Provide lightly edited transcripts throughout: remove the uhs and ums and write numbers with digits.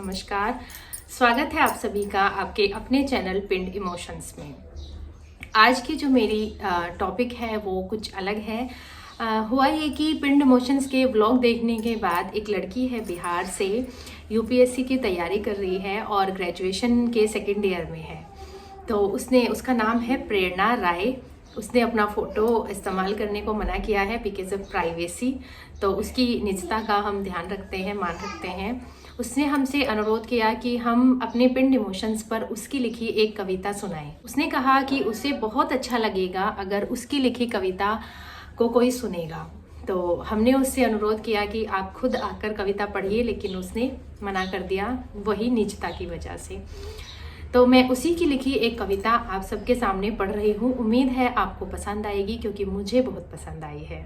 नमस्कार, स्वागत है आप सभी का आपके अपने चैनल पिंड इमोशंस में। आज की जो मेरी टॉपिक है वो कुछ अलग है। हुआ ये कि पिंड इमोशंस के व्लॉग देखने के बाद एक लड़की है बिहार से, यूपीएससी की तैयारी कर रही है और ग्रेजुएशन के सेकेंड ईयर में है। तो उसका नाम है प्रेरणा राय। उसने अपना फ़ोटो इस्तेमाल करने को मना किया है बिकॉज ऑफ प्राइवेसी। तो उसकी निजता का हम ध्यान रखते हैं, मान रखते हैं। उसने हमसे अनुरोध किया कि हम अपने पिंड इमोशंस पर उसकी लिखी एक कविता सुनाएं। उसने कहा कि उसे बहुत अच्छा लगेगा अगर उसकी लिखी कविता को कोई सुनेगा। तो हमने उससे अनुरोध किया कि आप खुद आकर कविता पढ़िए, लेकिन उसने मना कर दिया, वही निजता की वजह से। तो मैं उसी की लिखी एक कविता आप सबके सामने पढ़ रही हूँ। उम्मीद है आपको पसंद आएगी क्योंकि मुझे बहुत पसंद आई है।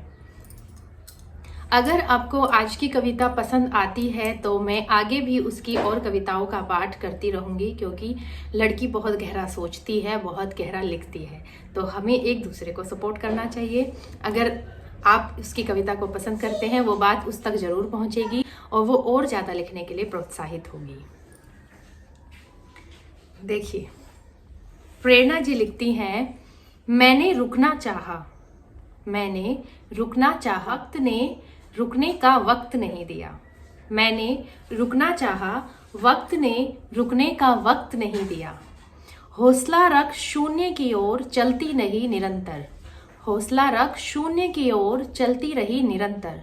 अगर आपको आज की कविता पसंद आती है तो मैं आगे भी उसकी और कविताओं का पाठ करती रहूँगी, क्योंकि लड़की बहुत गहरा सोचती है, बहुत गहरा लिखती है। तो हमें एक दूसरे को सपोर्ट करना चाहिए। अगर आप उसकी कविता को पसंद करते हैं, वो बात उस तक ज़रूर पहुँचेगी और वो और ज़्यादा लिखने के लिए प्रोत्साहित होगी। देखिए, प्रेरणा जी लिखती हैं, मैंने रुकना चाहा, मैंने रुकना चाहा, वक्त ने रुकने का वक्त नहीं दिया। मैंने रुकना चाहा, वक्त ने रुकने का वक्त नहीं दिया। हौसला रख शून्य की ओर चलती रही निरंतर। हौसला रख शून्य की ओर चलती रही निरंतर।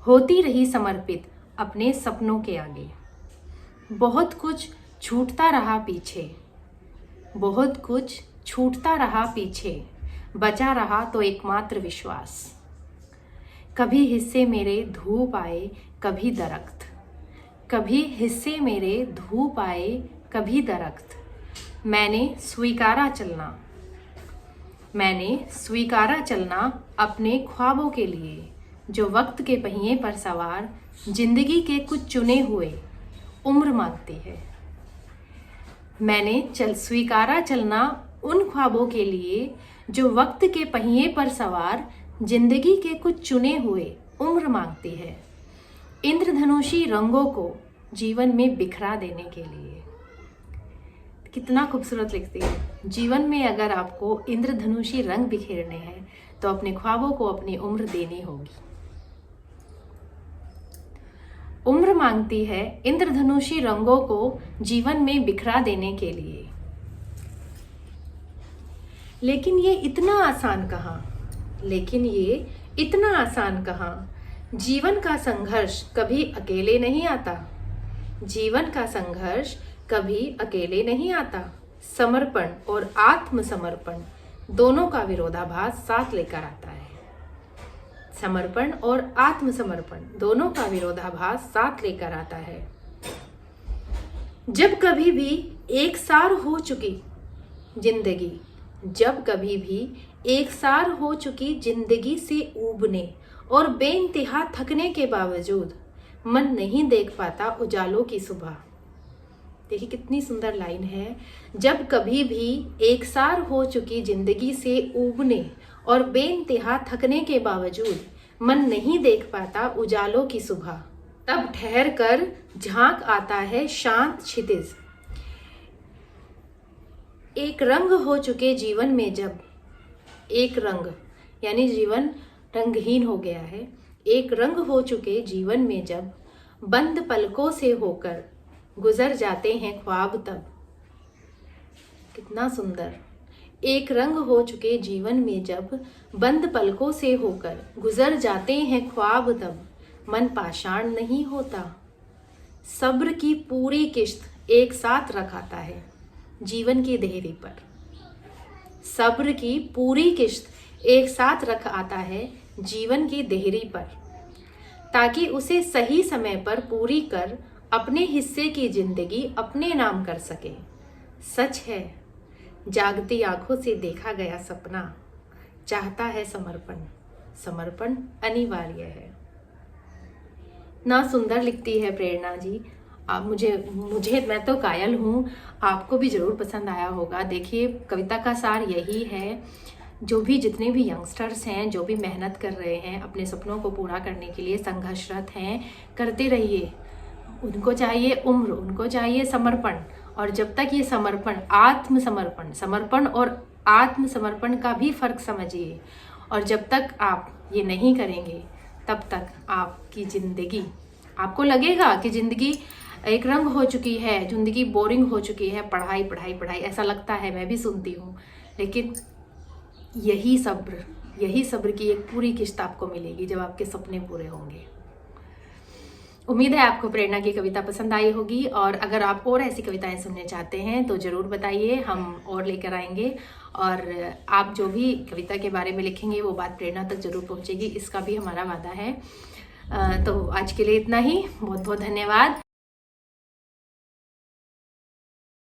होती रही समर्पित अपने सपनों के आगे। बहुत कुछ छूटता रहा पीछे, बहुत कुछ छूटता रहा पीछे। बचा रहा तो एकमात्र विश्वास। कभी हिस्से मेरे धूप आए, कभी दरख्त। कभी हिस्से मेरे धूप आए, कभी दरख्त। मैंने स्वीकारा चलना, मैंने स्वीकारा चलना अपने ख्वाबों के लिए, जो वक्त के पहिए पर सवार जिंदगी के कुछ चुने हुए उम्र मांगती है। मैंने स्वीकारा चलना उन ख्वाबों के लिए जो वक्त के पहिए पर सवार जिंदगी के कुछ चुने हुए उम्र मांगती है। इंद्रधनुषी रंगों को जीवन में बिखरा देने के लिए। कितना खूबसूरत लिखती है। जीवन में अगर आपको इंद्रधनुषी रंग बिखेरने हैं तो अपने ख्वाबों को अपनी उम्र देनी होगी। उम्र मांगती है इंद्रधनुषी रंगों को जीवन में बिखरा देने के लिए। लेकिन ये इतना आसान कहाँ, लेकिन ये इतना आसान कहाँ। जीवन का संघर्ष कभी अकेले नहीं आता। जीवन का संघर्ष कभी अकेले नहीं आता। समर्पण और आत्मसमर्पण दोनों का विरोधाभास साथ लेकर आता है। समर्पण और आत्मसमर्पण दोनों का विरोधाभास साथ लेकर आता है। जब कभी भी एक सार हो चुकी जिंदगी, जब कभी भी एक सार हो चुकी जिंदगी से ऊबने और बेइंतहा थकने के बावजूद मन नहीं देख पाता उजालों की सुबह। देखिए कितनी सुंदर लाइन है। जब कभी भी एक सार हो चुकी जिंदगी से ऊबने और बेइंतहा थकने के बावजूद मन नहीं देख पाता उजालों की सुबह, तब ठहर कर झांक आता है शांत क्षितिज। एक रंग हो चुके जीवन में जब, एक रंग यानी जीवन रंगहीन हो गया है। एक रंग हो चुके जीवन में जब बंद पलकों से होकर गुजर जाते हैं ख्वाब, तब। कितना सुंदर। एक रंग हो चुके जीवन में जब बंद पलकों से होकर गुजर जाते हैं ख्वाब, तब मन पाषाण नहीं होता। सब्र की पूरी किश्त एक साथ रखाता है जीवन की देहरी पर। सब्र की पूरी किश्त एक साथ रख आता है जीवन की देहरी पर, ताकि उसे सही समय पर पूरी कर अपने हिस्से की जिंदगी अपने नाम कर सके। सच है, जागती आंखों से देखा गया सपना चाहता है समर्पण। समर्पण अनिवार्य है। ना सुंदर लिखती है प्रेरणा जी। आप मुझे मैं तो कायल हूँ। आपको भी ज़रूर पसंद आया होगा। देखिए, कविता का सार यही है, जो भी जितने भी यंगस्टर्स हैं, जो भी मेहनत कर रहे हैं अपने सपनों को पूरा करने के लिए, संघर्षरत हैं, करते रहिए। उनको चाहिए उम्र, उनको चाहिए समर्पण। और जब तक ये समर्पण, आत्मसमर्पण, समर्पण और आत्मसमर्पण का भी फर्क समझिए, और जब तक आप ये नहीं करेंगे तब तक आपकी ज़िंदगी, आपको लगेगा कि ज़िंदगी एक रंग हो चुकी है, ज़िंदगी बोरिंग हो चुकी है, पढ़ाई पढ़ाई पढ़ाई ऐसा लगता है, मैं भी सुनती हूँ। लेकिन यही सब्र की एक पूरी किस्त आपको मिलेगी जब आपके सपने पूरे होंगे। उम्मीद है आपको प्रेरणा की कविता पसंद आई होगी, और अगर आप और ऐसी कविताएं सुनने चाहते हैं तो ज़रूर बताइए, हम और लेकर आएंगे। और आप जो भी कविता के बारे में लिखेंगे वो बात प्रेरणा तक ज़रूर पहुंचेगी, इसका भी हमारा वादा है। तो आज के लिए इतना ही। बहुत बहुत धन्यवाद।